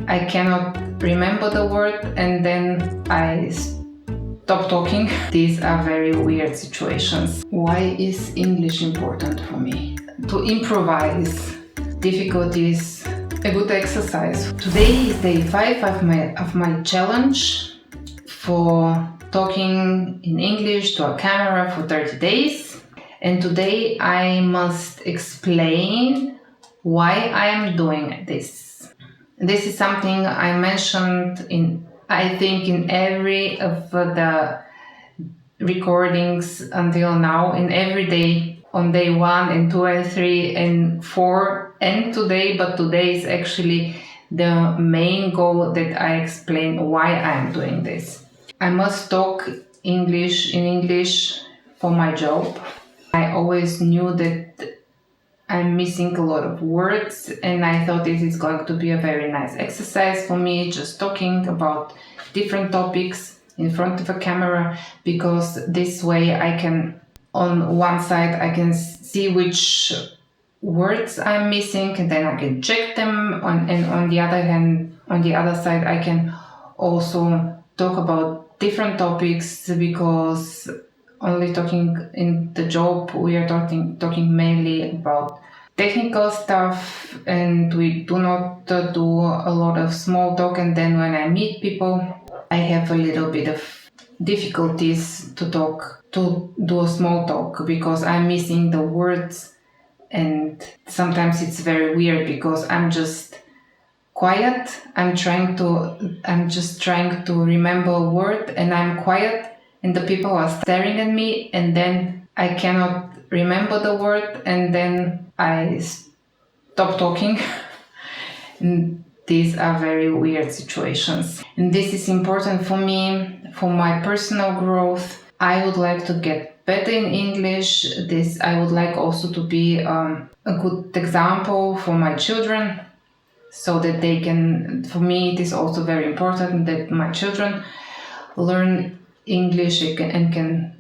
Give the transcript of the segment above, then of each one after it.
I cannot remember the word and then I stop talking. These are very weird situations. Why is English important for me? To improvise difficulties, a good exercise. Today is day 5 of my challenge for talking in English to a camera for 30 days. And today I must explain why I am doing this. This is something I mentioned in every of the recordings until now, in every day, on day 1 and 2 and 3 and 4 and today, but today is actually the main goal that I explain why I am doing this. I must talk in English for my job. I always knew that I'm missing a lot of words, and I thought this is going to be a very nice exercise for me, just talking about different topics in front of a camera, because this way I can, on one side, I can see which words I'm missing, and then I can check them, and on the other hand, on the other side, I can also talk about different topics, because only talking in the job, we are talking mainly about technical stuff, and we do not do a lot of small talk. And then when I meet people, I have a little bit of difficulties to do a small talk, because I'm missing the words, and sometimes it's very weird because I'm just quiet. I'm just trying to remember a word, and I'm quiet, and the people are staring at me, and then I cannot remember the word, and then I stop talking. And these are very weird situations. And this is important for me, for my personal growth. I would like to get better in English. I would like also to be a good example for my children, so that they can, for me it is also very important that my children learn English and can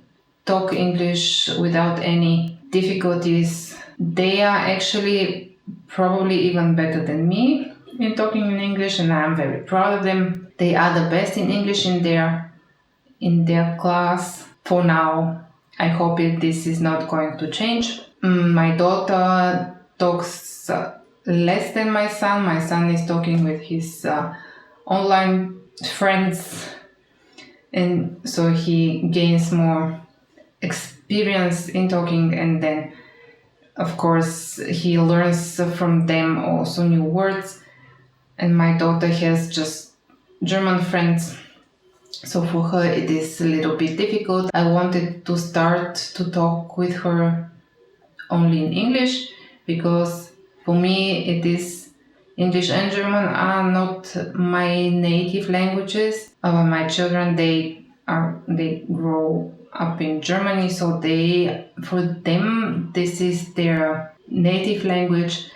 talk English without any difficulties. They are actually probably even better than me in talking in English, and I'm very proud of them. They are the best in English in their class for now. I hope this is not going to change. My daughter talks less than my son. My son is talking with his online friends, and so he gains more experience in talking, and then of course he learns from them also new words. And my daughter has just German friends, so for her it is a little bit difficult. I wanted to start to talk with her only in English, because for me it is English and German are not my native languages. My children, they grow up in Germany, so for them this is their native language.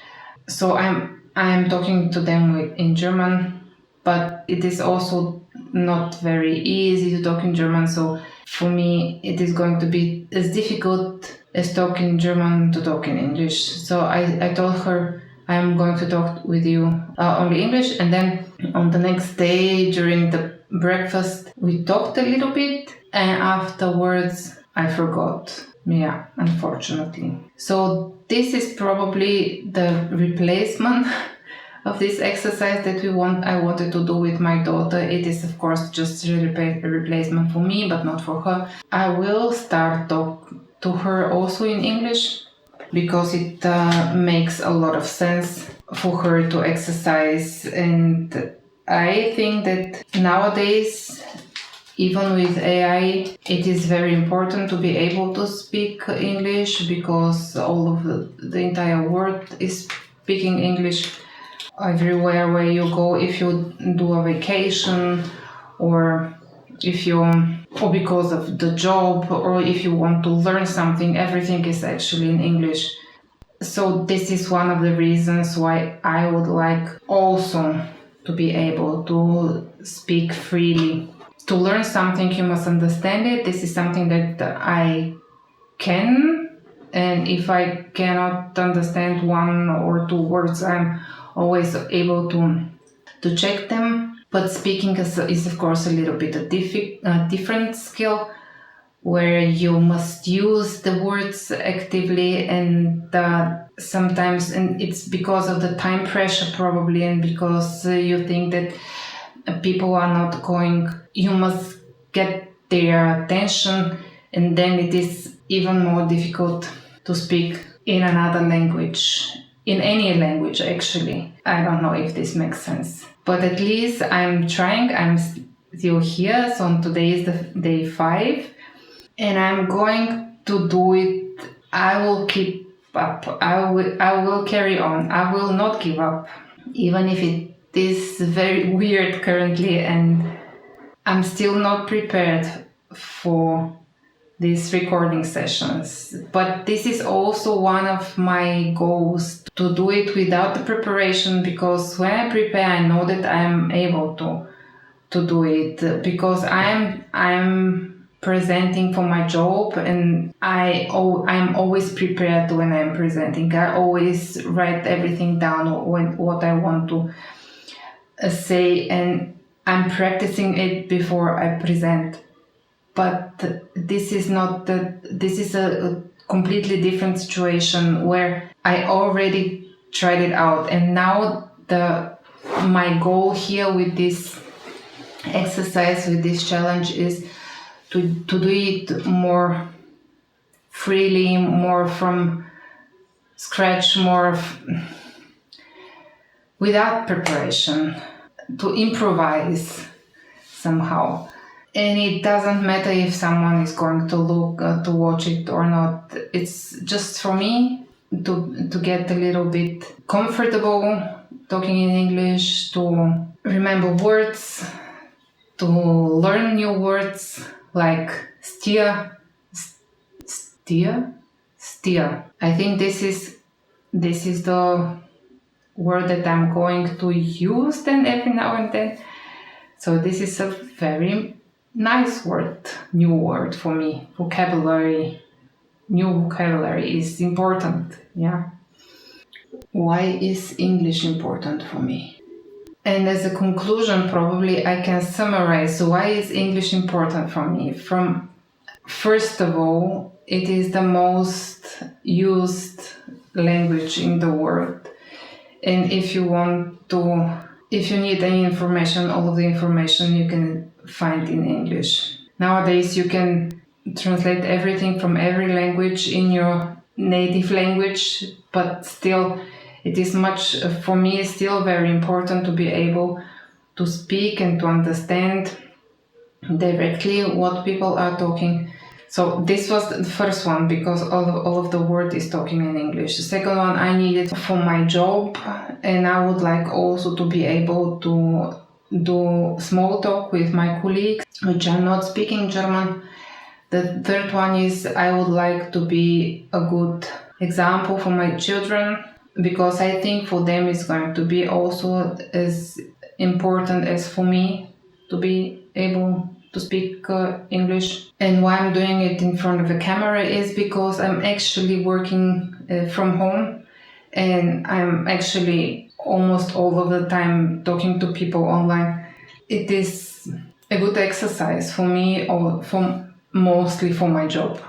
So I'm talking to them in German, but it is also not very easy to talk in German. So for me it is going to be as difficult as talking German to talk in English. So I told her I'm going to talk with you only English, and then on the next day during the breakfast we talked a little bit, and afterwards I forgot. Yeah, unfortunately. So this is probably the replacement of this exercise that I wanted to do with my daughter. It is of course just a replacement for me, but not for her. I will start talk to her also in English, because it makes a lot of sense for her to exercise. And I think that nowadays, even with AI, it is very important to be able to speak English, because all of the entire world is speaking English. Everywhere where you go, if you do a vacation, or because of the job, or if you want to learn something, everything is actually in English. So this is one of the reasons why I would like also to be able to speak freely. To learn something, you must understand it. This is something that I can, and if I cannot understand 1 or 2 words, I'm always able to to check them. But speaking is of course a little bit a different skill, where you must use the words actively, and sometimes, and it's because of the time pressure probably, and because you think that people are not going, you must get their attention, and then it is even more difficult to speak in another language, in any language actually. I don't know if this makes sense, but at least I'm trying. I'm still here, so today is the day 5, and I'm going to do it. I will keep up. I will carry on. I will not give up, even if it is very weird currently, and I'm still not prepared for these recording sessions. But this is also one of my goals, to do it without the preparation, because when I prepare, I know that I'm able to do it, because I'm presenting for my job, and I'm always prepared when I'm presenting. I always write everything down, what I want to say, and I'm practicing it before I present. But this is a completely different situation, where I already tried it out, and now my goal here with this exercise, with this challenge, is to do it more freely, more from scratch, without preparation, to improvise somehow. And it doesn't matter if someone is going to watch it or not. It's just for me to get a little bit comfortable talking in English, to remember words, to learn new words like steer. I think this is the word that I'm going to use then every now and then. So this is a very nice word, new word for me. New vocabulary is important, yeah. Why is English important for me? And as a conclusion, probably I can summarize why is English important for me. First of all, it is the most used language in the world. And if you need any information, all of the information you can find in English. Nowadays, you can translate everything from every language in your native language, but still, it is for me, it's still very important to be able to speak and to understand directly what people are talking. So this was the first one, because all of the world is talking in English. The second one, I need it for my job, and I would like also to be able to do small talk with my colleagues, which are not speaking German. The third one is I would like to be a good example for my children, because I think for them it's going to be also as important as for me to be able to speak English. And why I'm doing it in front of a camera is because I'm actually working from home, and I'm actually almost all of the time talking to people online. It is a good exercise for me, or mostly for my job.